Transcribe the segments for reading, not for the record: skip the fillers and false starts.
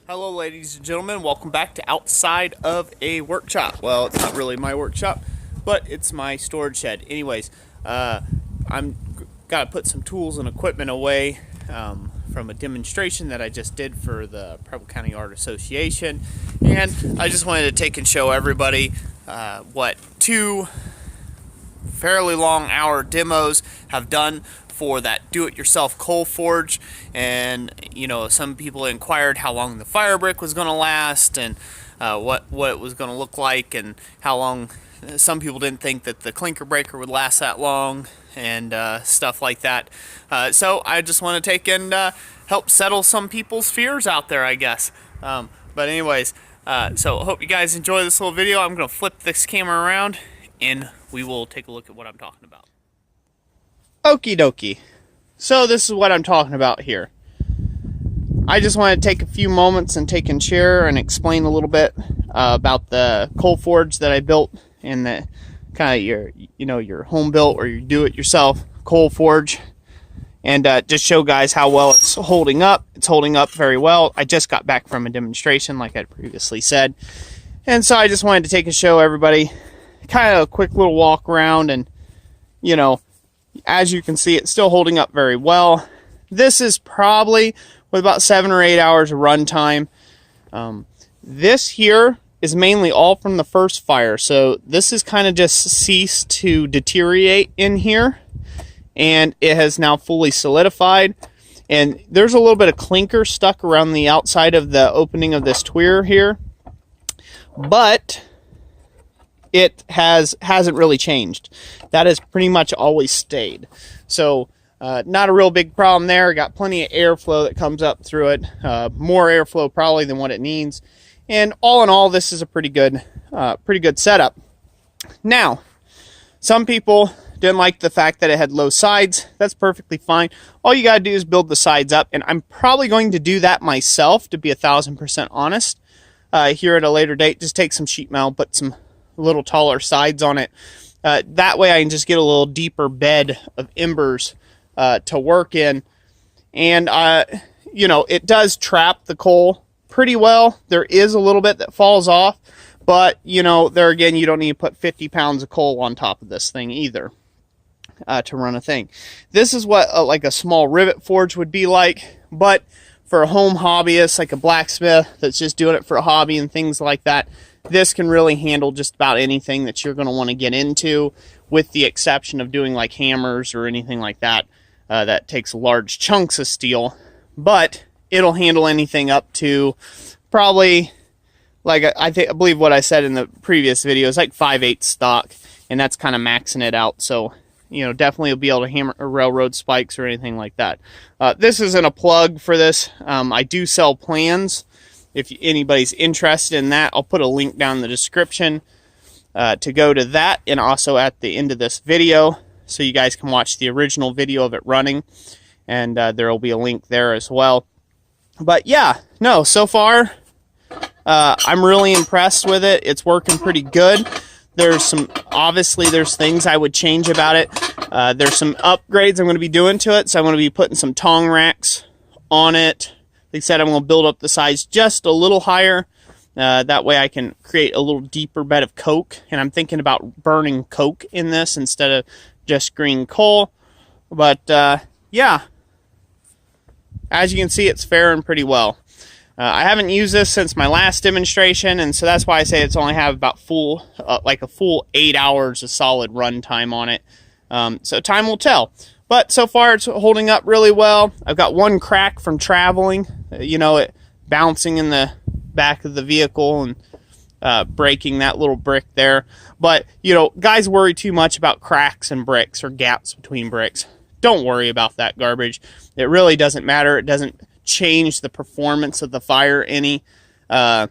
Hello ladies and gentlemen, welcome back to Outside of a Workshop. Well, it's not really my workshop, but it's my storage shed. Anyways, I'm gotta put some tools and equipment away from a demonstration that I just did for the Preble County Art Association, and I just wanted to take and show everybody what two fairly long hour demos have done for that do-it-yourself coal forge. And you know, some people inquired how long the fire brick was going to last, and what it was going to look like, and how long. Some people didn't think that the clinker breaker would last that long, and stuff like that. So I just want to take and help settle some people's fears out there, I guess. But anyways, so I hope you guys enjoy this little video. I'm going to flip this camera around, and we will take a look at what I'm talking about. Okie dokie. So this is what I'm talking about here. I just want to take a few moments and take and share and explain a little bit about the coal forge that I built, and the kind of your home built or your do-it-yourself coal forge, and just show guys how well it's holding up. It's holding up very well. I just got back from a demonstration, like I previously said, and so I just wanted to take and show everybody kind of a quick little walk around, and you know, as you can see, it's still holding up very well. This is probably with about 7 or 8 hours of run time. This here is mainly all from the first fire, so this has kind of just ceased to deteriorate in here, and it has now fully solidified. And there's a little bit of clinker stuck around the outside of the opening of this tweer here, but it hasn't really changed. That has pretty much always stayed. So not a real big problem there. Got plenty of airflow that comes up through it. More airflow probably than what it needs. And all in all, this is a pretty good setup. Now, some people didn't like the fact that it had low sides. That's perfectly fine. All you gotta do is build the sides up, and I'm probably going to do that myself, to be 1000% honest. Here at a later date, just take some sheet metal, put some little taller sides on it. That way I can just get a little deeper bed of embers to work in. And you know, it does trap the coal pretty well. There is a little bit that falls off, but you know, there again, you don't need to put 50 pounds of coal on top of this thing either to run a thing. This is what like a small rivet forge would be like, but for a home hobbyist like a blacksmith that's just doing it for a hobby and things like that, this can really handle just about anything that you're going to want to get into, with the exception of doing like hammers or anything like that that takes large chunks of steel. But it'll handle anything up to probably, like I believe what I said in the previous video is like 5/8 stock, and that's kind of maxing it out. So you know, definitely you'll be able to hammer railroad spikes or anything like that. This isn't a plug for this. I do sell plans. If anybody's interested in that, I'll put a link down in the description to go to that, and also at the end of this video, so you guys can watch the original video of it running, and there will be a link there as well. But yeah, no, so far I'm really impressed with it. It's working pretty good. Obviously there's things I would change about it. There's some upgrades I'm going to be doing to it, so I'm going to be putting some tong racks on it. They said I'm going to build up the sides just a little higher. That way I can create a little deeper bed of coke. And I'm thinking about burning coke in this instead of just green coal. But yeah, as you can see, it's faring pretty well. I haven't used this since my last demonstration, and so that's why I say it's only have about like a full 8 hours of solid run time on it. So time will tell. But so far it's holding up really well. I've got one crack from traveling, you know, it bouncing in the back of the vehicle and breaking that little brick there. But, you know, guys worry too much about cracks and bricks or gaps between bricks. Don't worry about that garbage. It really doesn't matter. It doesn't change the performance of the fire any. It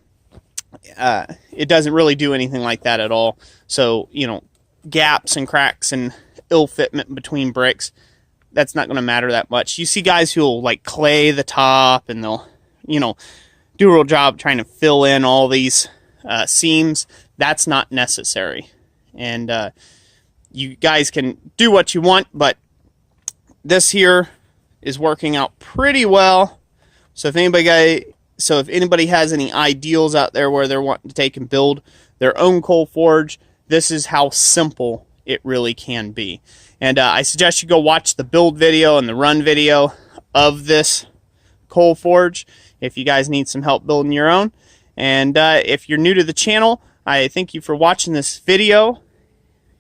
doesn't really do anything like that at all. So, you know, gaps and cracks and ill fitment between bricks, that's not going to matter that much. You see guys who'll like clay the top, and they'll, you know, do a real job trying to fill in all these seams. That's not necessary. And you guys can do what you want, but this here is working out pretty well. So if anybody So if anybody has any ideals out there where they're wanting to take and build their own coal forge, this is how simple it really can be. And I suggest you go watch the build video and the run video of this coal forge if you guys need some help building your own. And if you're new to the channel, I thank you for watching this video.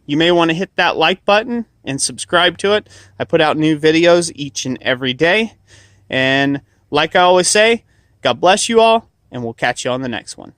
You may want to hit that like button and subscribe to it. I put out new videos each and every day. And like I always say, God bless you all, and we'll catch you on the next one.